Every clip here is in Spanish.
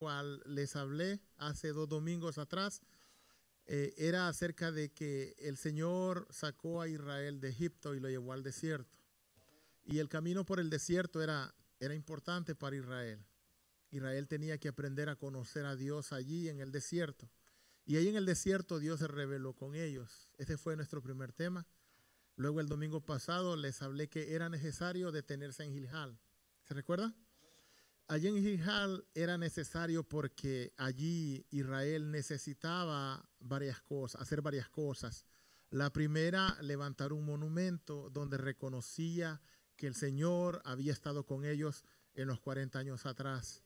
cual les hablé hace 2 domingos atrás, era acerca de que el Señor sacó a Israel de Egipto y lo llevó al desierto. Y el camino por el desierto era importante para Israel. Israel tenía que aprender a conocer a Dios allí en el desierto. Y ahí en el desierto Dios se reveló con ellos. Ese fue nuestro primer tema. Luego el domingo pasado les hablé que era necesario detenerse en Gilgal. ¿Se recuerda? Allí en Gilgal era necesario porque allí Israel necesitaba hacer varias cosas. La primera, levantar un monumento donde reconocía que el Señor había estado con ellos en los 40 años atrás.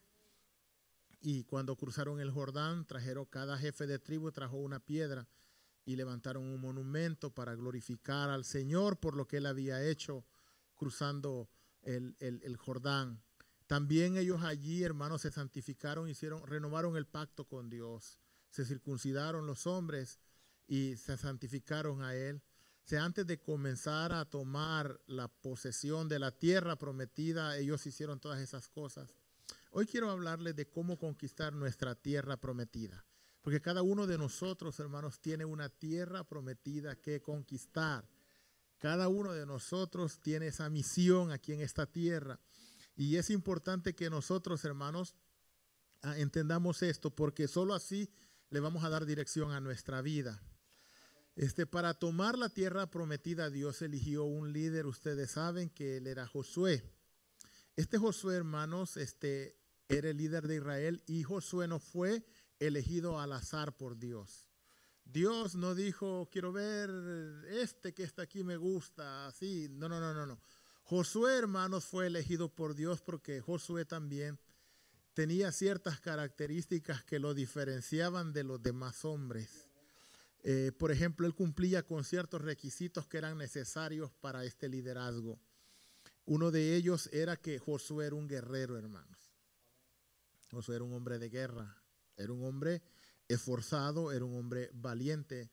Y cuando cruzaron el Jordán, cada jefe de tribu trajo una piedra y levantaron un monumento para glorificar al Señor por lo que Él había hecho cruzando el Jordán. También ellos allí, hermanos, se santificaron, renovaron el pacto con Dios. Se circuncidaron los hombres y se santificaron a Él. O sea, antes de comenzar a tomar la posesión de la tierra prometida, ellos hicieron todas esas cosas. Hoy quiero hablarles de cómo conquistar nuestra tierra prometida. Porque cada uno de nosotros, hermanos, tiene una tierra prometida que conquistar. Cada uno de nosotros tiene esa misión aquí en esta tierra. Y es importante que nosotros, hermanos, entendamos esto, porque solo así le vamos a dar dirección a nuestra vida. Para tomar la tierra prometida, Dios eligió un líder. Ustedes saben que él era Josué. Josué, hermanos, era el líder de Israel, y Josué no fue elegido al azar por Dios. Dios no dijo, quiero ver que está aquí me gusta, así. No. Josué, hermanos, fue elegido por Dios porque Josué también tenía ciertas características que lo diferenciaban de los demás hombres. Por ejemplo, él cumplía con ciertos requisitos que eran necesarios para este liderazgo. Uno de ellos era que Josué era un guerrero, hermanos. Josué era un hombre de guerra, era un hombre esforzado, era un hombre valiente,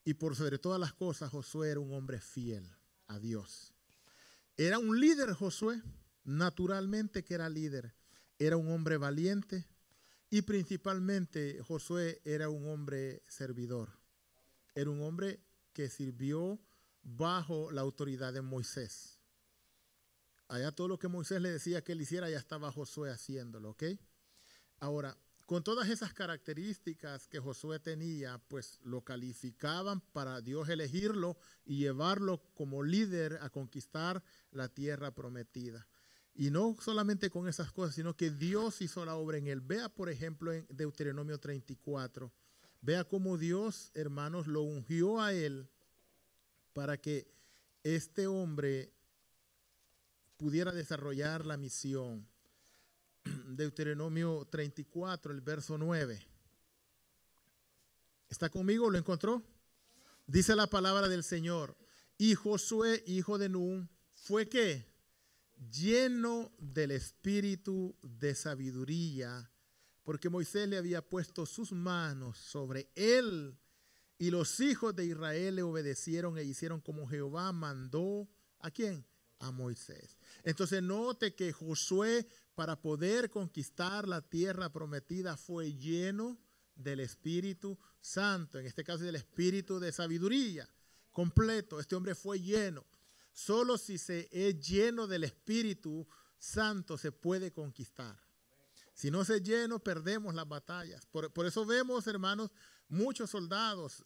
y por sobre todas las cosas, Josué era un hombre fiel a Dios. Era un líder Josué, naturalmente que era líder. Era un hombre valiente, y principalmente Josué era un hombre servidor. Era un hombre que sirvió bajo la autoridad de Moisés. Allá todo lo que Moisés le decía que él hiciera, ya estaba Josué haciéndolo, ¿ok? Ahora, con todas esas características que Josué tenía, pues lo calificaban para Dios elegirlo y llevarlo como líder a conquistar la tierra prometida. Y no solamente con esas cosas, sino que Dios hizo la obra en él. Vea, por ejemplo, en Deuteronomio 34. Vea cómo Dios, hermanos, lo ungió a él para que este hombre pudiera desarrollar la misión. Deuteronomio 34, el verso 9. ¿Está conmigo? ¿Lo encontró? Dice la palabra del Señor. Y Josué, hijo de Nun, fue ¿qué? Lleno del espíritu de sabiduría, porque Moisés le había puesto sus manos sobre él, y los hijos de Israel le obedecieron e hicieron como Jehová mandó. ¿A quién? A Moisés. Entonces note que Josué, para poder conquistar la tierra prometida, fue lleno del Espíritu Santo, en este caso del Espíritu de sabiduría completo. Este hombre fue lleno. Solo si se es lleno del Espíritu Santo se puede conquistar. Si no se es lleno, perdemos las batallas. Por eso vemos, hermanos, muchos soldados,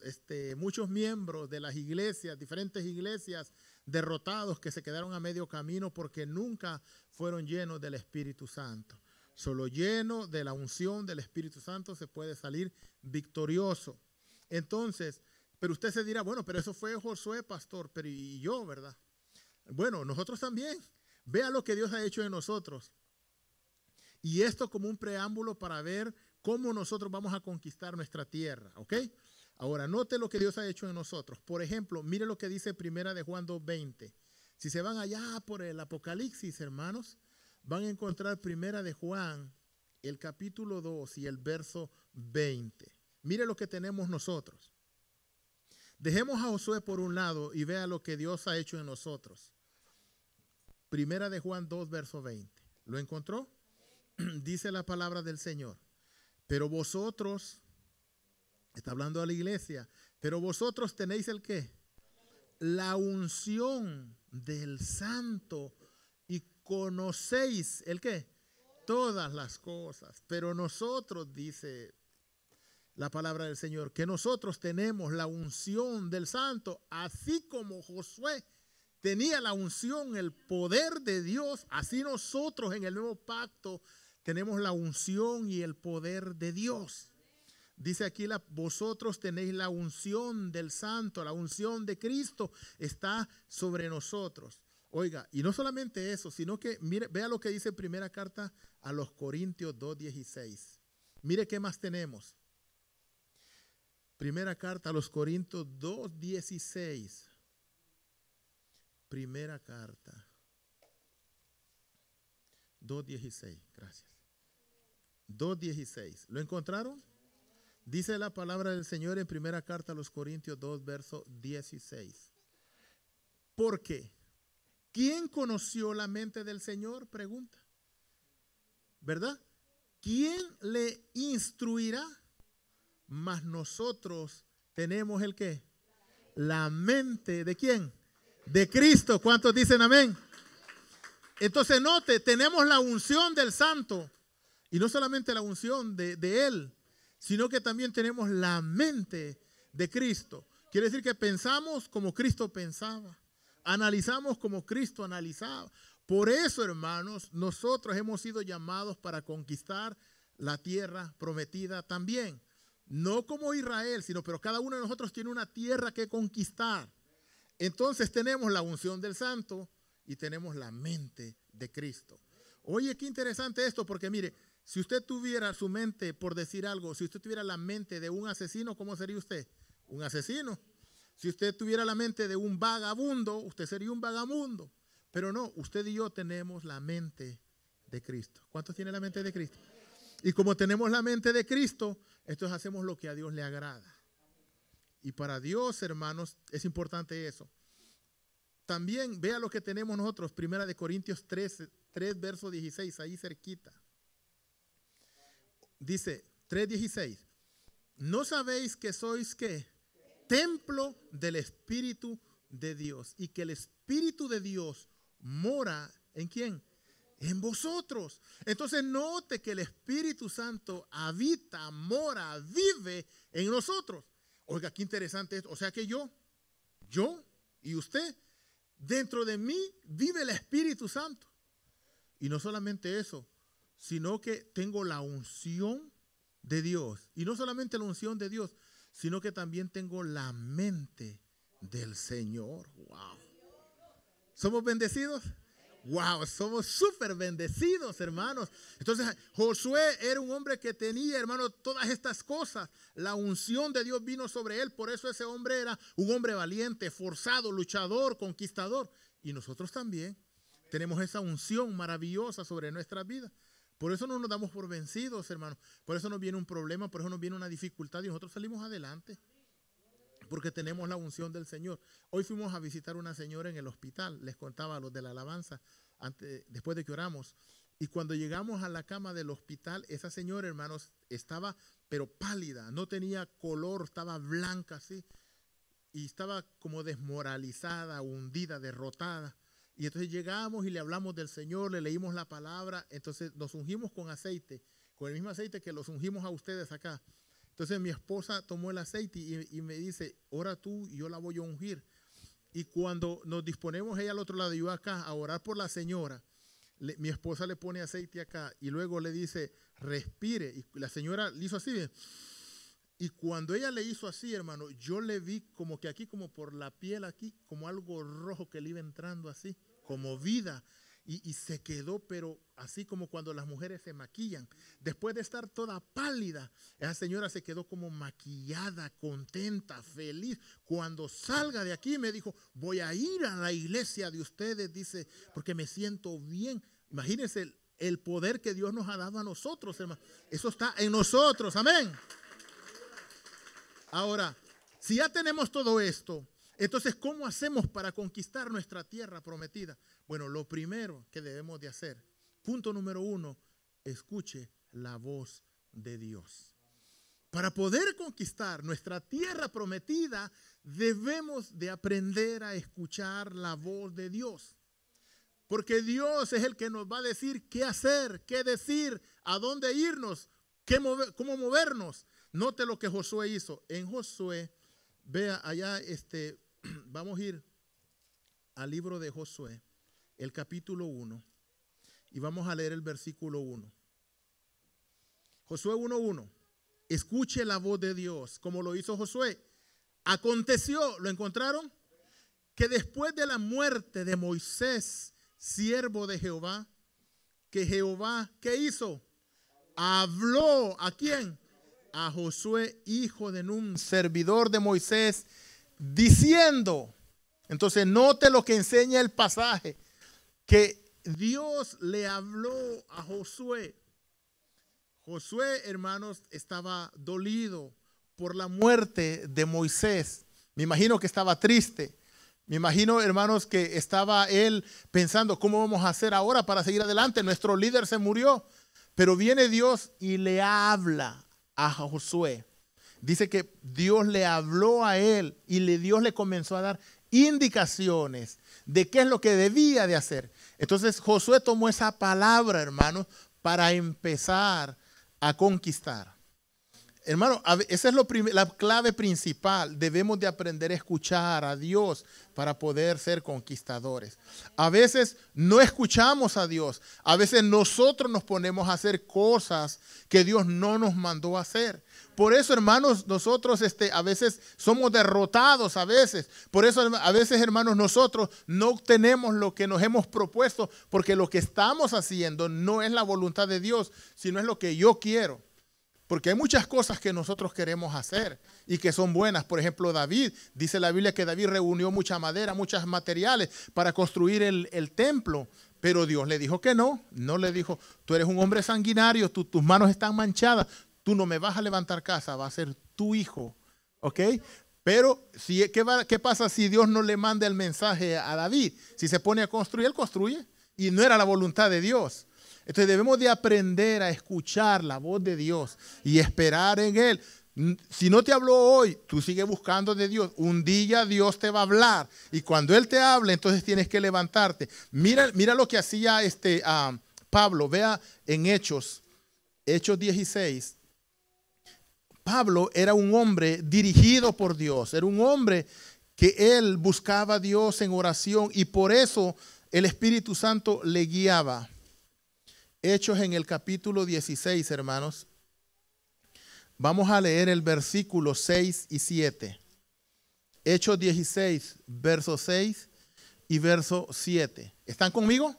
muchos miembros de las iglesias, diferentes iglesias, derrotados, que se quedaron a medio camino porque nunca fueron llenos del Espíritu Santo. Solo lleno de la unción del Espíritu Santo se puede salir victorioso. Entonces, pero usted se dirá, bueno, pero eso fue Josué, pastor, pero y yo, ¿verdad? Bueno, nosotros también. Vea lo que Dios ha hecho en nosotros. Y esto como un preámbulo para ver cómo nosotros vamos a conquistar nuestra tierra, ¿ok? Ahora, note lo que Dios ha hecho en nosotros. Por ejemplo, mire lo que dice Primera de Juan 2:20. Si se van allá por el Apocalipsis, hermanos, van a encontrar Primera de Juan, el capítulo 2 y el verso 20. Mire lo que tenemos nosotros. Dejemos a Josué por un lado y vea lo que Dios ha hecho en nosotros. Primera de Juan 2, verso 20. ¿Lo encontró? Dice la palabra del Señor. Pero vosotros, está hablando a la iglesia, pero vosotros tenéis el qué? La unción del Santo y conocéis el qué? Todas las cosas. Pero nosotros, dice la palabra del Señor, que nosotros tenemos la unción del Santo, así como Josué tenía la unción, el poder de Dios, así nosotros en el nuevo pacto tenemos la unción y el poder de Dios. Dice aquí, vosotros tenéis la unción del Santo, la unción de Cristo está sobre nosotros. Oiga, y no solamente eso, sino que mire, vea lo que dice primera carta a los Corintios 2:16. Mire qué más tenemos. Primera carta a los Corintios 2:16. Primera carta 2:16. Gracias. 2:16. ¿Lo encontraron? Dice la palabra del Señor en primera carta a los Corintios 2, verso 16. ¿Por qué? ¿Quién conoció la mente del Señor? Pregunta. ¿Verdad? ¿Quién le instruirá? Mas nosotros tenemos el qué? La mente ¿de quién? De Cristo. ¿Cuántos dicen amén? Entonces note, tenemos la unción del Santo. Y no solamente la unción de Él, sino que también tenemos la mente de Cristo. Quiere decir que pensamos como Cristo pensaba. Analizamos como Cristo analizaba. Por eso, hermanos, nosotros hemos sido llamados para conquistar la tierra prometida también. No como Israel, pero cada uno de nosotros tiene una tierra que conquistar. Entonces tenemos la unción del Santo y tenemos la mente de Cristo. Oye, qué interesante esto, porque mire, si usted tuviera su mente, por decir algo, si usted tuviera la mente de un asesino, ¿cómo sería usted? Un asesino. Si usted tuviera la mente de un vagabundo, usted sería un vagabundo. Pero no, usted y yo tenemos la mente de Cristo. ¿Cuántos tienen la mente de Cristo? Y como tenemos la mente de Cristo, entonces hacemos lo que a Dios le agrada. Y para Dios, hermanos, es importante eso. También vea lo que tenemos nosotros, Primera de Corintios 3, verso 16, ahí cerquita. Dice 3:16, ¿no sabéis que sois qué? Templo del Espíritu de Dios y que el Espíritu de Dios mora ¿en quién? En vosotros. Entonces note que el Espíritu Santo habita, mora, vive en nosotros. Oiga, qué interesante esto. O sea que yo y usted, dentro de mí vive el Espíritu Santo. Y no solamente eso, sino que tengo la unción de Dios. Y no solamente la unción de Dios, sino que también tengo la mente del Señor. Wow. ¿Somos bendecidos? Wow, somos súper bendecidos, hermanos. Entonces, Josué era un hombre que tenía, hermano, todas estas cosas. La unción de Dios vino sobre él. Por eso ese hombre era un hombre valiente, forzado, luchador, conquistador. Y nosotros también tenemos esa unción maravillosa sobre nuestras vidas. Por eso no nos damos por vencidos, hermanos. Por eso nos viene un problema, por eso nos viene una dificultad y nosotros salimos adelante. Porque tenemos la unción del Señor. Hoy fuimos a visitar una señora en el hospital. Les contaba a los de la alabanza después de que oramos. Y cuando llegamos a la cama del hospital, esa señora, hermanos, estaba pero pálida. No tenía color, estaba blanca así. Y estaba como desmoralizada, hundida, derrotada. Y entonces llegamos y le hablamos del Señor, le leímos la palabra. Entonces nos ungimos con aceite, con el mismo aceite que los ungimos a ustedes acá. Entonces mi esposa tomó el aceite y me dice, ora tú y yo la voy a ungir. Y cuando nos disponemos ella al otro lado y yo acá a orar por la señora, mi esposa le pone aceite acá y luego le dice, respire. Y la señora le hizo así. Y cuando ella le hizo así, hermano, yo le vi como que aquí, como por la piel aquí, como algo rojo que le iba entrando así, como vida. Y se quedó, pero así como cuando las mujeres se maquillan. Después de estar toda pálida, esa señora se quedó como maquillada, contenta, feliz. Cuando salga de aquí me dijo, voy a ir a la iglesia de ustedes, dice, porque me siento bien. Imagínense el poder que Dios nos ha dado a nosotros, hermano. Eso está en nosotros, amén. Ahora, si ya tenemos todo esto, entonces, ¿cómo hacemos para conquistar nuestra tierra prometida? Bueno, lo primero que debemos de hacer, punto número 1, escuche la voz de Dios. Para poder conquistar nuestra tierra prometida, debemos de aprender a escuchar la voz de Dios. Porque Dios es el que nos va a decir qué hacer, qué decir, a dónde irnos, cómo movernos. Note lo que Josué hizo. En Josué, vea allá, vamos a ir al libro de Josué, el capítulo 1, y vamos a leer el versículo 1. Josué 1:1. Escuche la voz de Dios, como lo hizo Josué. Aconteció, ¿lo encontraron? Que después de la muerte de Moisés, siervo de Jehová, que Jehová, ¿qué hizo? Habló, ¿a quién? A Josué, hijo de Nun, servidor de Moisés, diciendo. Entonces note lo que enseña el pasaje, que Dios le habló a Josué. Josué, hermanos, estaba dolido por la muerte de Moisés. Me imagino que estaba triste. Me imagino, hermanos, que estaba él pensando, ¿cómo vamos a hacer ahora para seguir adelante? Nuestro líder se murió. Pero viene Dios y le habla a Josué. Dice que Dios le habló a él y Dios le comenzó a dar indicaciones de qué es lo que debía de hacer. Entonces Josué tomó esa palabra, hermanos, para empezar a conquistar. Hermano, esa es la clave principal. Debemos de aprender a escuchar a Dios para poder ser conquistadores. A veces no escuchamos a Dios. A veces nosotros nos ponemos a hacer cosas que Dios no nos mandó a hacer. Por eso, hermanos, nosotros a veces somos derrotados a veces. Por eso a veces, hermanos, nosotros no obtenemos lo que nos hemos propuesto, porque lo que estamos haciendo no es la voluntad de Dios, sino es lo que yo quiero. Porque hay muchas cosas que nosotros queremos hacer y que son buenas. Por ejemplo, David, dice la Biblia que David reunió mucha madera, muchos materiales para construir el templo. Pero Dios le dijo que no. No le dijo, tú eres un hombre sanguinario, tus manos están manchadas. Tú no me vas a levantar casa, va a ser tu hijo. ¿Ok? Pero, ¿qué pasa si Dios no le manda el mensaje a David? Si se pone a construir, él construye. Y no era la voluntad de Dios. Entonces debemos de aprender a escuchar la voz de Dios y esperar en Él. Si no te habló hoy, tú sigues buscando de Dios. Un día Dios te va a hablar. Y cuando Él te hable, entonces tienes que levantarte. Mira lo que hacía Pablo. Vea en Hechos 16. Pablo era un hombre dirigido por Dios. Era un hombre que él buscaba a Dios en oración y por eso el Espíritu Santo le guiaba. Hechos en el capítulo 16, hermanos. Vamos a leer el versículo 6 y 7. Hechos 16, verso 6 y verso 7. ¿Están conmigo?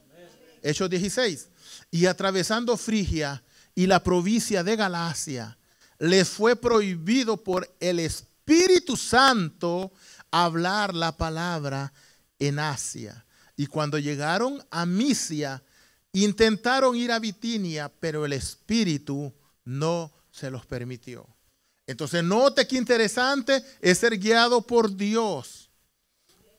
Hechos 16. Y atravesando Frigia y la provincia de Galacia, les fue prohibido por el Espíritu Santo hablar la palabra en Asia. Y cuando llegaron a Misia, intentaron ir a Bitinia, pero el Espíritu no se los permitió. Entonces, note qué interesante es ser guiado por Dios.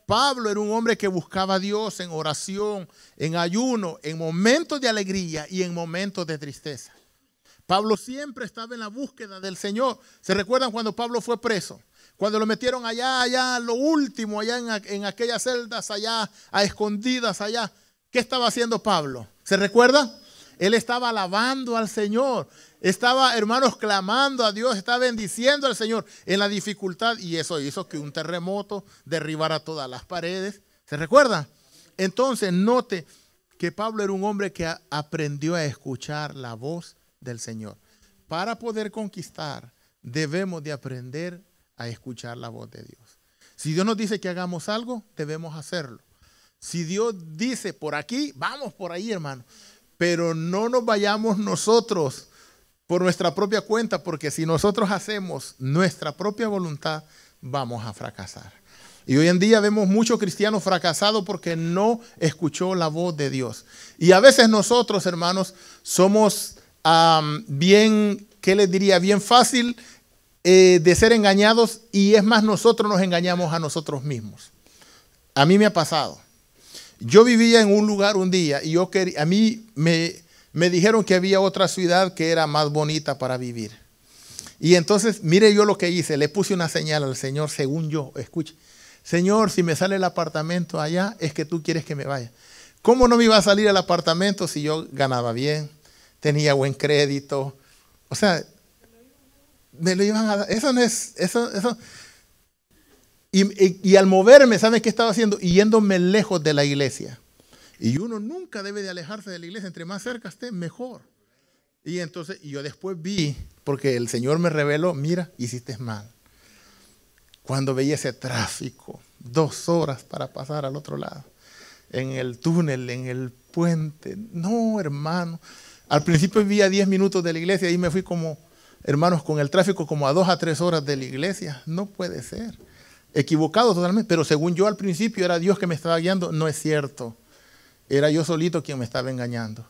Pablo era un hombre que buscaba a Dios en oración, en ayuno, en momentos de alegría y en momentos de tristeza. Pablo siempre estaba en la búsqueda del Señor. ¿Se recuerdan cuando Pablo fue preso? Cuando lo metieron allá, lo último, allá en aquellas celdas, allá, a escondidas, allá. ¿Qué estaba haciendo Pablo? ¿Se recuerda? Él estaba alabando al Señor. Estaba, hermanos, clamando a Dios. Estaba bendiciendo al Señor en la dificultad. Y eso hizo que un terremoto derribara todas las paredes. ¿Se recuerda? Entonces, note que Pablo era un hombre que aprendió a escuchar la voz del Señor. Para poder conquistar, debemos de aprender a escuchar la voz de Dios. Si Dios nos dice que hagamos algo, debemos hacerlo. Si Dios dice por aquí, vamos por ahí, hermano. Pero no nos vayamos nosotros por nuestra propia cuenta, porque si nosotros hacemos nuestra propia voluntad, vamos a fracasar. Y hoy en día vemos muchos cristianos fracasados porque no escuchó la voz de Dios. Y a veces nosotros, hermanos, somos bien fácil de ser engañados, y es más, nosotros nos engañamos a nosotros mismos. A mí me ha pasado. Yo vivía en un lugar un día y a mí me me dijeron que había otra ciudad que era más bonita para vivir. Y entonces, mire yo lo que hice, le puse una señal al Señor, según yo, escuche. Señor, si me sale el apartamento allá, es que tú quieres que me vaya. ¿Cómo no me iba a salir el apartamento si yo ganaba bien, tenía buen crédito? O sea, me lo iban a dar. Eso no es, eso. Y al moverme, ¿saben qué estaba haciendo? Yéndome lejos de la iglesia. Y uno nunca debe de alejarse de la iglesia. Entre más cerca esté, mejor. Y entonces yo después vi, porque el Señor me reveló, mira, hiciste mal. Cuando veía ese tráfico, 2 horas para pasar al otro lado, en el túnel, en el puente. No, hermano. Al principio vivía 10 minutos de la iglesia y me fui como, hermanos, con el tráfico como a 2 a 3 horas de la iglesia. No puede ser. Equivocado totalmente. Pero según yo al principio era Dios que me estaba guiando. No es cierto. Era yo solito quien me estaba engañando.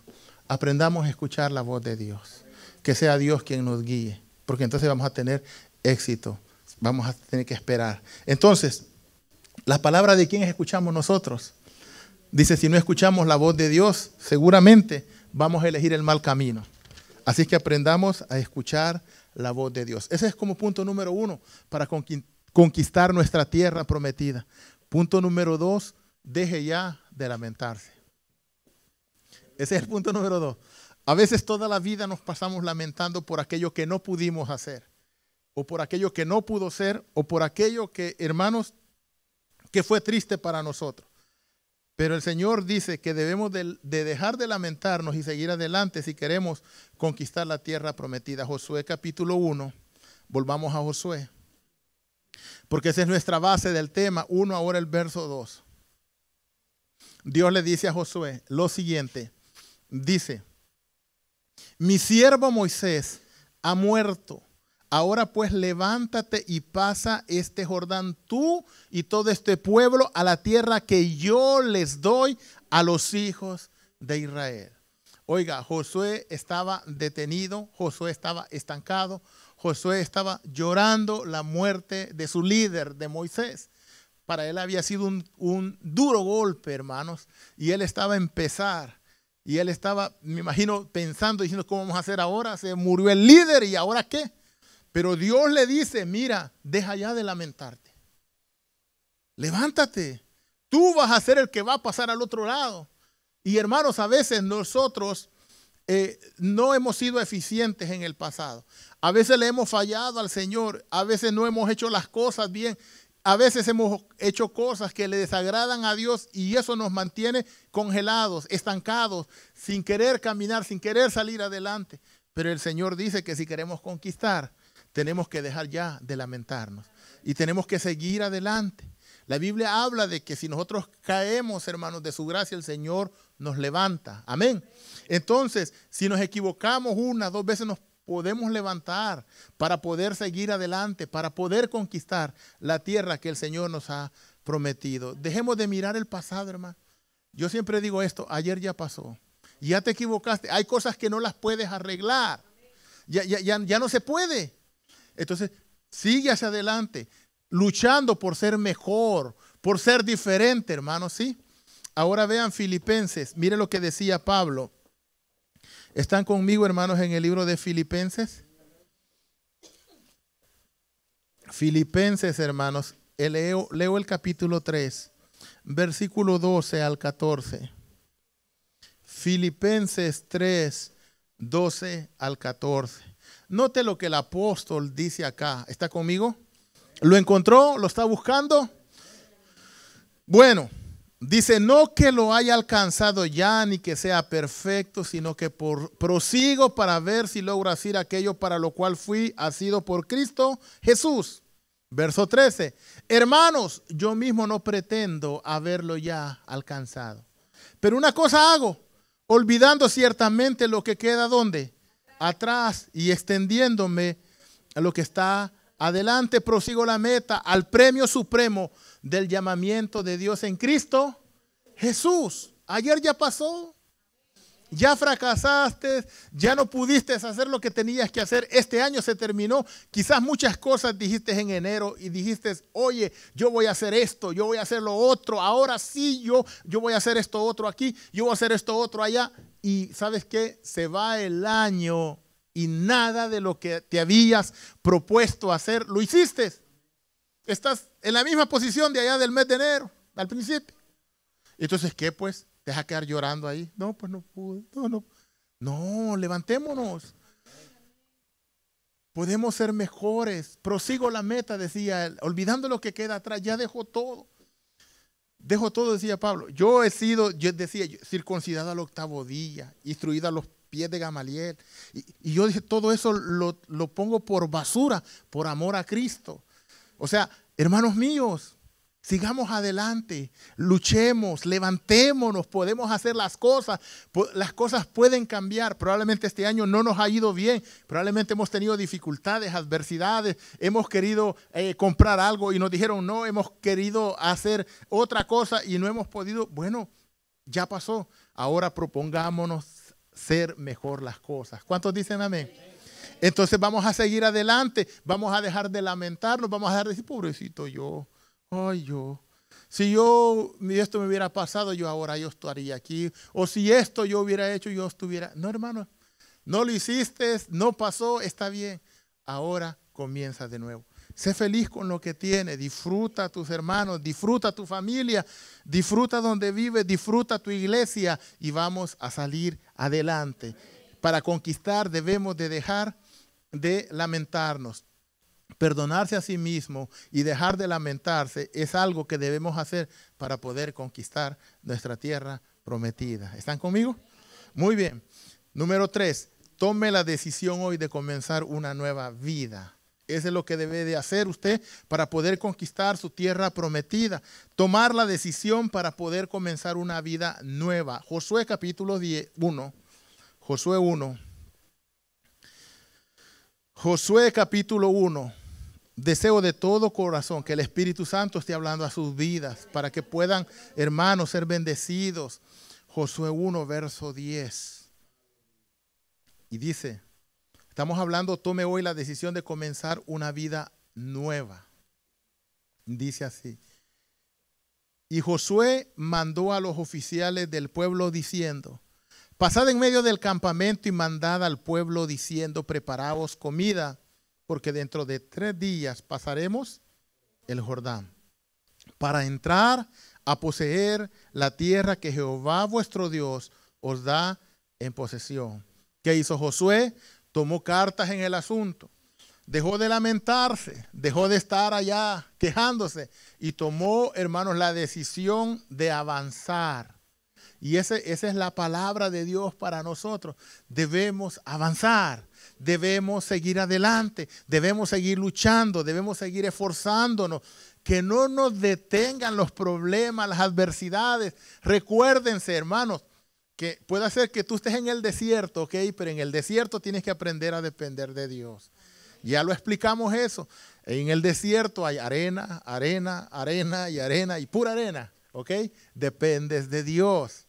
Aprendamos a escuchar la voz de Dios. Que sea Dios quien nos guíe. Porque entonces vamos a tener éxito. Vamos a tener que esperar. Entonces, la palabra de quién escuchamos nosotros. Dice, si no escuchamos la voz de Dios, seguramente vamos a elegir el mal camino. Así que aprendamos a escuchar la voz de Dios. Ese es como punto número 1 para conquistar nuestra tierra prometida. Punto número 2, deje ya de lamentarse. Ese es el punto número 2. A veces toda la vida nos pasamos lamentando por aquello que no pudimos hacer, o por aquello que no pudo ser, o por aquello que, hermanos, que fue triste para nosotros. Pero el Señor dice que debemos de dejar de lamentarnos y seguir adelante si queremos conquistar la tierra prometida. Josué capítulo 1, volvamos a Josué, porque esa es nuestra base del tema. 1, ahora el verso 2. Dios le dice a Josué lo siguiente. Dice, mi siervo Moisés ha muerto. Ahora pues levántate y pasa este Jordán tú y todo este pueblo a la tierra que yo les doy a los hijos de Israel. Oiga, Josué estaba detenido, Josué estaba estancado, Josué estaba llorando la muerte de su líder, de Moisés. Para él había sido un duro golpe, hermanos, y él estaba a empezar. Y él estaba, me imagino, pensando, diciendo, ¿cómo vamos a hacer ahora? Se murió el líder y ¿ahora qué? Pero Dios le dice, mira, deja ya de lamentarte. Levántate. Tú vas a ser el que va a pasar al otro lado. Y hermanos, a veces nosotros no hemos sido eficientes en el pasado. A veces le hemos fallado al Señor. A veces no hemos hecho las cosas bien. A veces hemos hecho cosas que le desagradan a Dios y eso nos mantiene congelados, estancados, sin querer caminar, sin querer salir adelante. Pero el Señor dice que si queremos conquistar, tenemos que dejar ya de lamentarnos y tenemos que seguir adelante. La Biblia habla de que si nosotros caemos, hermanos, de su gracia, el Señor nos levanta. Amén. Entonces, si nos equivocamos 1, 2 veces, nos podemos levantar para poder seguir adelante, para poder conquistar la tierra que el Señor nos ha prometido. Dejemos de mirar el pasado, hermano. Yo siempre digo esto, ayer ya pasó. Ya te equivocaste. Hay cosas que no las puedes arreglar. Ya no se puede. Entonces, sigue hacia adelante, luchando por ser mejor, por ser diferente, hermanos, ¿sí? Ahora vean Filipenses. Mire lo que decía Pablo. ¿Están conmigo, hermanos, en el libro de Filipenses? Filipenses, hermanos, leo el capítulo 3, versículo 12 al 14. Filipenses 3, 12 al 14. Note lo que el apóstol dice acá. ¿Está conmigo? ¿Lo encontró? ¿Lo está buscando? Bueno, dice, no que lo haya alcanzado ya ni que sea perfecto, sino que prosigo para ver si logro hacer aquello para lo cual fui asido por Cristo Jesús. Verso 13. Hermanos, yo mismo no pretendo haberlo ya alcanzado. Pero una cosa hago, olvidando ciertamente lo que queda ¿dónde? Atrás y extendiéndome a lo que está adelante, prosigo la meta al premio supremo del llamamiento de Dios en Cristo Jesús. Ayer ya pasó, ya fracasaste, ya no pudiste hacer lo que tenías que hacer. Este año se terminó. Quizás muchas cosas dijiste en enero y dijiste, oye, yo voy a hacer esto, yo voy a hacer lo otro, ahora sí, yo voy a hacer esto otro aquí, yo voy a hacer esto otro allá. y ¿sabes qué? Se va el año y nada de lo que te habías propuesto hacer, lo hiciste. Estás en la misma posición de allá del mes de enero, al principio. Entonces, ¿qué pues? ¿Te vas a quedar llorando ahí? No, pues no pude. No, levantémonos. Podemos ser mejores. Prosigo la meta, decía él. Olvidando lo que queda atrás, ya dejo todo. Dejo todo, decía Pablo. Yo decía, circuncidado al 8º día, instruido a los pies de Gamaliel. Y yo dije, todo eso lo pongo por basura, por amor a Cristo. O sea, hermanos míos, sigamos adelante, luchemos, levantémonos, podemos hacer las cosas pueden cambiar. Probablemente este año no nos ha ido bien, probablemente hemos tenido dificultades, adversidades, hemos querido comprar algo y nos dijeron no, hemos querido hacer otra cosa y no hemos podido. Bueno, ya pasó, ahora propongámonos ser mejor las cosas. ¿Cuántos dicen amén? Entonces vamos a seguir adelante, vamos a dejar de lamentarnos, vamos a dejar de decir, pobrecito yo. Ay, si esto me hubiera pasado, yo estaría aquí. O si esto yo hubiera hecho, yo estuviera. No, hermano, no lo hiciste, no pasó, está bien. Ahora comienza de nuevo. Sé feliz con lo que tienes, disfruta a tus hermanos, disfruta a tu familia, disfruta donde vives, disfruta tu iglesia y vamos a salir adelante. Para conquistar debemos de dejar de lamentarnos. Perdonarse a sí mismo y dejar de lamentarse es algo que debemos hacer para poder conquistar nuestra tierra prometida. ¿Están conmigo? Muy bien. Número 3, tome la decisión hoy de comenzar una nueva vida. Eso es lo que debe de hacer usted para poder conquistar su tierra prometida. Tomar la decisión para poder comenzar una vida nueva. Josué capítulo 1. Josué 1. Josué capítulo 1. Deseo de todo corazón que el Espíritu Santo esté hablando a sus vidas para que puedan, hermanos, ser bendecidos. Josué 1, verso 10. Y dice, estamos hablando, tome hoy la decisión de comenzar una vida nueva. Dice así. Y Josué mandó a los oficiales del pueblo diciendo, pasad en medio del campamento y mandad al pueblo diciendo, preparaos comida, porque dentro de 3 días pasaremos el Jordán para entrar a poseer la tierra que Jehová vuestro Dios os da en posesión. ¿Qué hizo Josué? Tomó cartas en el asunto. Dejó de lamentarse, dejó de estar allá quejándose y tomó, hermanos, la decisión de avanzar. Y esa es la palabra de Dios para nosotros. Debemos avanzar, debemos seguir adelante, debemos seguir luchando, debemos seguir esforzándonos. Que no nos detengan los problemas, las adversidades. Recuérdense, hermanos, que puede ser que tú estés en el desierto, ¿ok? Pero en el desierto tienes que aprender a depender de Dios. Ya lo explicamos eso. En el desierto hay arena, arena, arena y arena y pura arena, ¿ok? Dependes de Dios.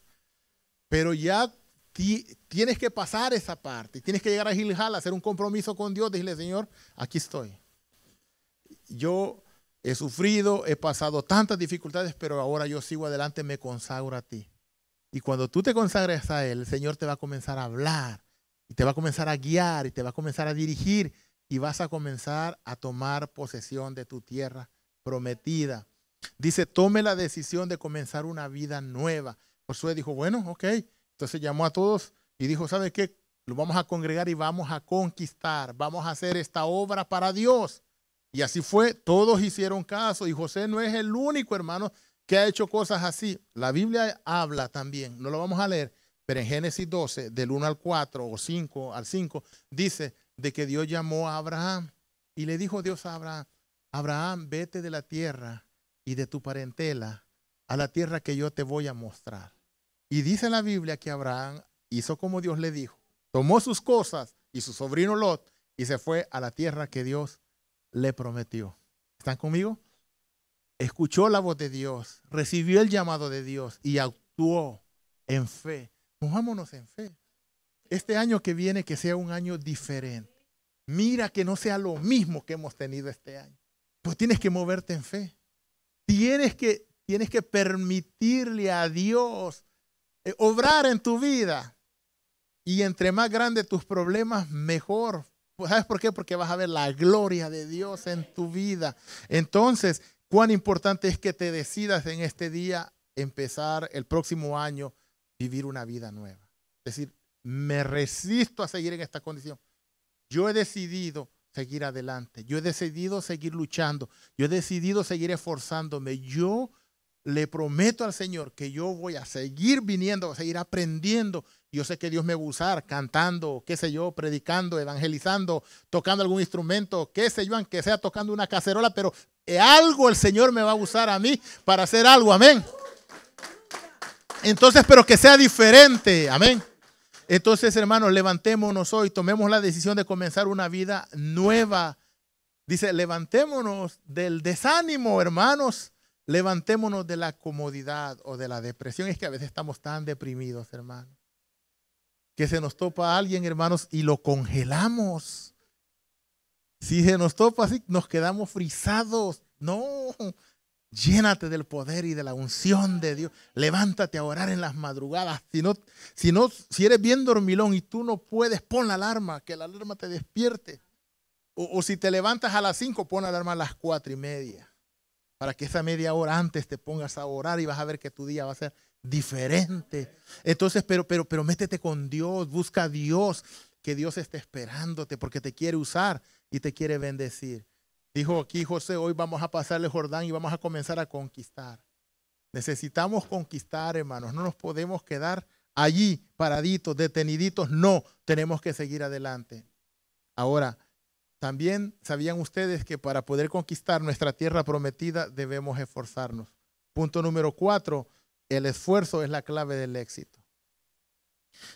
Pero ya tienes que pasar esa parte. Tienes que llegar a Gilgal, hacer un compromiso con Dios. Decirle, Señor, aquí estoy. Yo he sufrido, he pasado tantas dificultades, pero ahora yo sigo adelante, me consagro a ti. Y cuando tú te consagres a Él, el Señor te va a comenzar a hablar, y te va a comenzar a guiar, y te va a comenzar a dirigir, y vas a comenzar a tomar posesión de tu tierra prometida. Dice, tome la decisión de comenzar una vida nueva. Josué dijo, bueno, ok. Entonces llamó a todos y dijo, ¿sabe qué? Lo vamos a congregar y vamos a conquistar. Vamos a hacer esta obra para Dios. Y así fue. Todos hicieron caso. Y José no es el único, hermano, que ha hecho cosas así. La Biblia habla también. No lo vamos a leer. Pero en Génesis 12, del 1 al 4 o 5 al 5, dice de que Dios llamó a Abraham. Y le dijo Dios a Abraham, Abraham, vete de la tierra y de tu parentela a la tierra que yo te voy a mostrar. Y dice la Biblia que Abraham hizo como Dios le dijo. Tomó sus cosas y su sobrino Lot y se fue a la tierra que Dios le prometió. ¿Están conmigo? Escuchó la voz de Dios, recibió el llamado de Dios y actuó en fe. Movámonos en fe. Este año que viene que sea un año diferente. Mira que no sea lo mismo que hemos tenido este año. Pues tienes que moverte en fe. Tienes que permitirle a Dios obrar en tu vida. Y entre más grandes tus problemas, mejor. ¿Sabes por qué? Porque vas a ver la gloria de Dios en tu vida. Entonces, cuán importante es que te decidas en este día empezar el próximo año, vivir una vida nueva. Es decir, me resisto a seguir en esta condición. Yo he decidido seguir adelante. Yo he decidido seguir luchando. Yo he decidido seguir esforzándome. Yo le prometo al Señor que yo voy a seguir viniendo, a seguir aprendiendo. Yo sé que Dios me va a usar cantando, qué sé yo, predicando, evangelizando, tocando algún instrumento, qué sé yo, aunque sea tocando una cacerola, pero algo el Señor me va a usar a mí para hacer algo, amén. Entonces, pero que sea diferente, amén. Entonces, hermanos, levantémonos hoy, tomemos la decisión de comenzar una vida nueva. Dice, levantémonos del desánimo, hermanos. Levantémonos de la comodidad o de la depresión. Es que a veces estamos tan deprimidos, hermanos, que se nos topa a alguien, hermanos, y lo congelamos. Si se nos topa así, nos quedamos frisados. No, llénate del poder y de la unción de Dios. Levántate a orar en las madrugadas. Si eres bien dormilón y tú no puedes, pon la alarma, que la alarma te despierte. O si te levantas a las 5, pon la alarma a las 4:30. Para que esa media hora antes te pongas a orar y vas a ver que tu día va a ser diferente. Entonces, pero métete con Dios, busca a Dios, que Dios esté esperándote porque te quiere usar y te quiere bendecir. Dijo aquí José, hoy vamos a pasarle Jordán y vamos a comenzar a conquistar. Necesitamos conquistar, hermanos. No nos podemos quedar allí paraditos, deteniditos. No, tenemos que seguir adelante. Ahora, también sabían ustedes que para poder conquistar nuestra tierra prometida debemos esforzarnos. Punto número 4, el esfuerzo es la clave del éxito.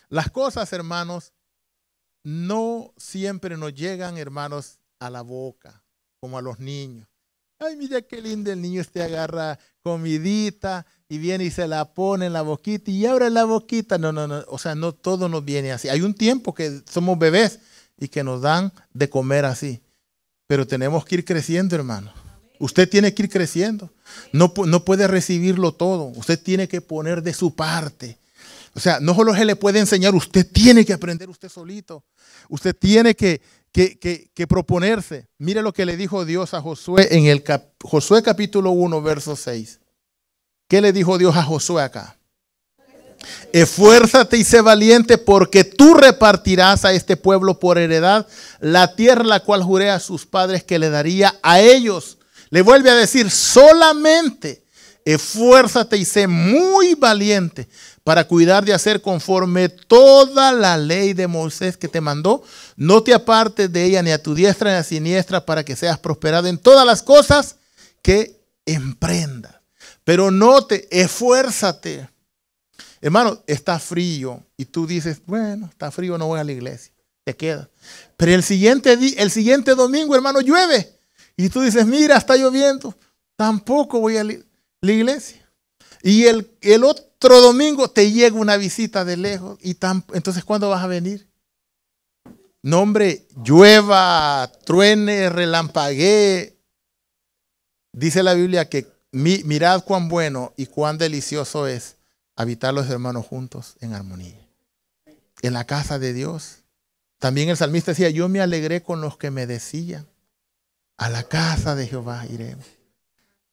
Las cosas, hermanos, no siempre nos llegan, hermanos, a la boca, como a los niños. Ay, mira qué lindo el niño, agarra comidita y viene y se la pone en la boquita y abre la boquita. No, o sea, no todo nos viene así. Hay un tiempo que somos bebés y que nos dan de comer así. Pero tenemos que ir creciendo, hermano. Usted tiene que ir creciendo. No puede recibirlo todo. Usted tiene que poner de su parte. O sea, no solo se le puede enseñar, usted tiene que aprender usted solito. Usted tiene que proponerse. Mire lo que le dijo Dios a Josué en el Josué capítulo 1, verso 6. ¿Qué le dijo Dios a Josué acá? Esfuérzate y sé valiente porque tú repartirás a este pueblo por heredad la tierra la cual juré a sus padres que le daría a ellos. Le vuelve a decir, solamente esfuérzate y sé muy valiente para cuidar de hacer conforme toda la ley de Moisés que te mandó. No te apartes de ella ni a tu diestra ni a siniestra para que seas prosperado en todas las cosas que emprendas. Pero esfuérzate. Hermano, está frío y tú dices, bueno, está frío, no voy a la iglesia. Te quedas. Pero el siguiente domingo, hermano, llueve. Y tú dices, mira, está lloviendo. Tampoco voy a la iglesia. Y el otro domingo te llega una visita de lejos. Entonces, ¿cuándo vas a venir? No, hombre, llueva, truene, relampaguee. Dice la Biblia que mirad cuán bueno y cuán delicioso es habitar los hermanos juntos en armonía. En la casa de Dios. También el salmista decía, yo me alegré con los que me decían, a la casa de Jehová iremos.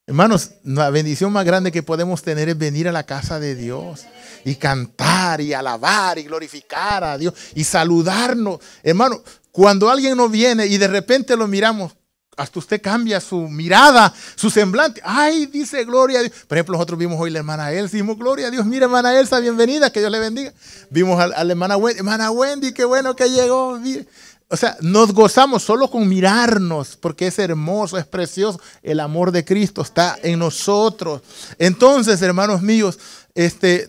Hermanos, la bendición más grande que podemos tener es venir a la casa de Dios y cantar y alabar y glorificar a Dios y saludarnos. Hermano, cuando alguien no viene y de repente lo miramos, hasta usted cambia su mirada, su semblante. Ay, dice gloria a Dios. Por ejemplo, nosotros vimos hoy a la hermana Elsa, dijimos gloria a Dios. Mira, hermana Elsa, bienvenida, que Dios le bendiga. Vimos a la hermana Wendy, qué bueno que llegó. Mire. O sea, nos gozamos solo con mirarnos, porque es hermoso, es precioso. El amor de Cristo está en nosotros. Entonces, hermanos míos,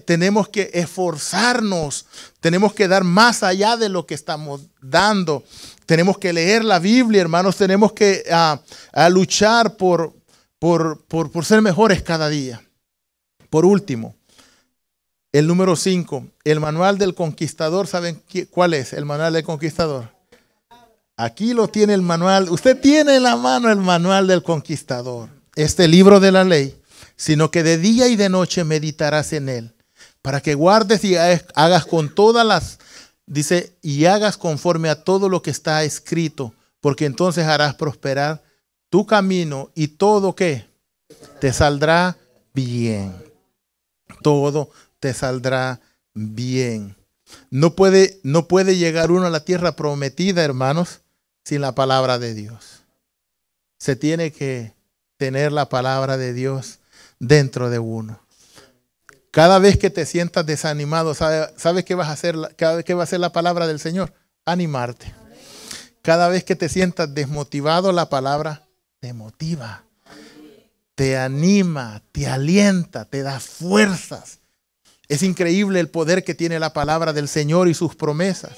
tenemos que esforzarnos, tenemos que dar más allá de lo que estamos dando. Tenemos que leer la Biblia, hermanos, tenemos que luchar por ser mejores cada día. Por último, el número 5, el manual del conquistador. ¿Saben cuál es el manual del conquistador? Aquí lo tiene el manual. Usted tiene en la mano el manual del conquistador. Este libro de la ley, sino que de día y de noche meditarás en él, para que guardes y hagas con todas las dice, y hagas conforme a todo lo que está escrito, porque entonces harás prosperar tu camino y todo ¿qué? Te saldrá bien. Todo te saldrá bien. No puede llegar uno a la tierra prometida, hermanos, sin la palabra de Dios. Se tiene que tener la palabra de Dios dentro de uno. Cada vez que te sientas desanimado, ¿sabes qué vas a hacer? Cada vez que va a hacer la palabra del Señor, animarte. Cada vez que te sientas desmotivado, la palabra te motiva, te anima, te alienta, te da fuerzas. Es increíble el poder que tiene la palabra del Señor y sus promesas.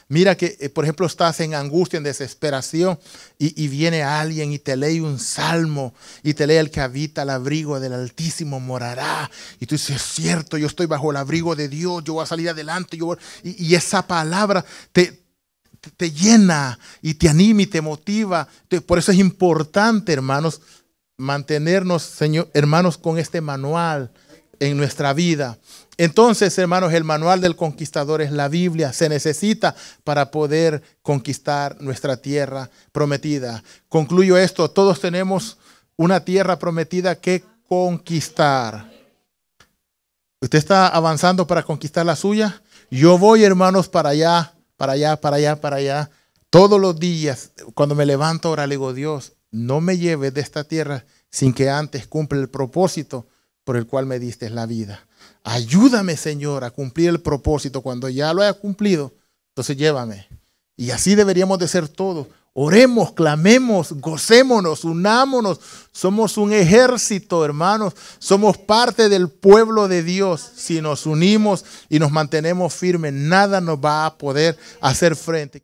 Mira que, por ejemplo, estás en angustia, en desesperación y viene alguien y te lee un salmo y te lee: el que habita al abrigo del Altísimo morará. Y tú dices: es cierto, yo estoy bajo el abrigo de Dios, yo voy a salir adelante. Y esa palabra te llena y te anima y te motiva. Por eso es importante, hermanos, mantenernos, hermanos, con este manual en nuestra vida. Entonces, hermanos, el manual del conquistador es la Biblia. Se necesita para poder conquistar nuestra tierra prometida. Concluyo esto: todos tenemos una tierra prometida que conquistar. ¿Usted está avanzando para conquistar la suya? Yo voy, hermanos, para allá, para allá, para allá, para allá. Todos los días, cuando me levanto ahora, le digo: Dios, no me lleves de esta tierra sin que antes cumpla el propósito por el cual me diste la vida. Ayúdame, Señor, a cumplir el propósito. Cuando ya lo haya cumplido, entonces llévame. Y así deberíamos de ser todos. Oremos, clamemos, gocémonos, unámonos. Somos un ejército, hermanos. Somos parte del pueblo de Dios. Si nos unimos y nos mantenemos firmes, nada nos va a poder hacer frente.